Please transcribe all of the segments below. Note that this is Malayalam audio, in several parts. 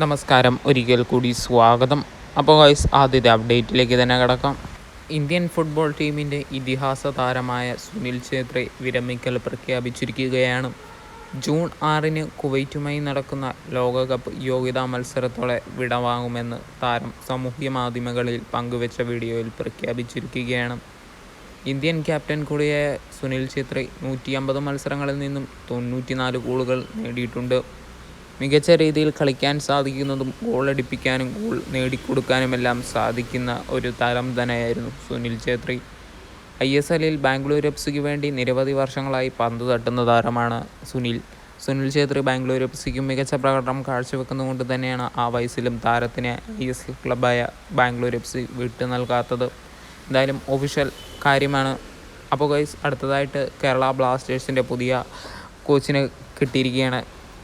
നമസ്കാരം, ഒരിക്കൽ കൂടി സ്വാഗതം. അപ്പോൾ ഗൈസ്, ആദ്യത്തെ അപ്ഡേറ്റിലേക്ക് തന്നെ കിടക്കാം. ഇന്ത്യൻ ഫുട്ബോൾ ടീമിൻ്റെ ഇതിഹാസ താരമായ സുനിൽ ഛേത്രി വിരമിക്കൽ പ്രഖ്യാപിച്ചിരിക്കുകയാണ്. ജൂൺ 6 കുവൈറ്റുമായി നടക്കുന്ന ലോകകപ്പ് യോഗ്യതാ മത്സരത്തോടെ വിടവാങ്ങുമെന്ന് താരം സാമൂഹ്യ മാധ്യമങ്ങളിൽ പങ്കുവച്ച വീഡിയോയിൽ പ്രഖ്യാപിച്ചിരിക്കുകയാണ്. ഇന്ത്യൻ ക്യാപ്റ്റൻ കൂടിയായ സുനിൽ ഛേത്രി 150 മത്സരങ്ങളിൽ നിന്നും 94 ഗോളുകൾ നേടിയിട്ടുണ്ട്. മികച്ച രീതിയിൽ കളിക്കാൻ സാധിക്കുന്നതും ഗോളടിപ്പിക്കാനും ഗോൾ നേടിക്കൊടുക്കാനുമെല്ലാം സാധിക്കുന്ന ഒരു താരം തന്നെയായിരുന്നു സുനിൽ ഛേത്രി. ISLൽ ബാംഗ്ലൂർ FC വേണ്ടി നിരവധി വർഷങ്ങളായി പന്ത് തട്ടുന്ന താരമാണ് സുനിൽ ഛേത്രി ബാംഗ്ലൂർ FCക്കും മികച്ച പ്രകടനം കാഴ്ചവെക്കുന്നതുകൊണ്ട് തന്നെയാണ് ആ വയസ്സിലും താരത്തിന് ISL ക്ലബ്ബായ ബാംഗ്ലൂർ FC വിട്ടു നൽകാത്തത്. എന്തായാലും ഒഫീഷ്യൽ കാര്യമാണ്. അപ്പോൾ ഗൈസ്, അടുത്തതായിട്ട് കേരള ബ്ലാസ്റ്റേഴ്സിൻ്റെ പുതിയ കോച്ചിനെ കിട്ടിയിരിക്കുകയാണ്.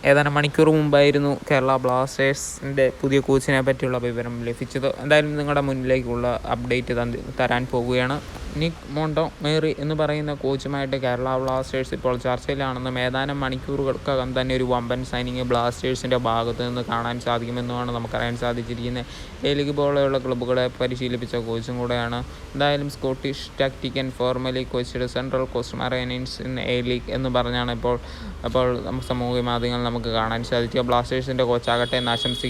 ഏതാനും മണിക്കൂർ മുമ്പായിരുന്നു കേരള ബ്ലാസ്റ്റേഴ്സിൻ്റെ പുതിയ കോച്ചിനെ പറ്റിയുള്ള വിവരം ലഭിച്ചത്. എന്തായാലും നിങ്ങളുടെ മുന്നിലേക്കുള്ള അപ്ഡേറ്റ് തരാൻ പോവുകയാണ്. നിക് മോണ്ടോമേറി എന്ന് പറയുന്ന കോച്ചുമായിട്ട് കേരള ബ്ലാസ്റ്റേഴ്സ് ഇപ്പോൾ ചർച്ചയിലാണെന്നും ഏതാനും മണിക്കൂറുകൾക്കകം തന്നെ ഒരു വമ്പൻ സൈനിങ് ബ്ലാസ്റ്റേഴ്സിൻ്റെ ഭാഗത്ത് നിന്ന് കാണാൻ സാധിക്കുമെന്നുമാണ് നമുക്കറിയാൻ സാധിച്ചിരിക്കുന്നത്. ലീഗ് പോലെയുള്ള ക്ലബ്ബുകളെ പരിശീലിപ്പിച്ച കോച്ചും കൂടെയാണ്. എന്തായാലും Scottish tactician formerly coached Central Coast Mariners in league എന്ന് പറഞ്ഞാണ് ഇപ്പോൾ സമൂഹ മാധ്യമങ്ങൾ നമുക്ക് കാണാൻ സാധിക്കുക. ബ്ലാസ്റ്റേഴ്സിൻ്റെ കോച്ചാകട്ടെ എന്ന് ആശംസിക്കുക.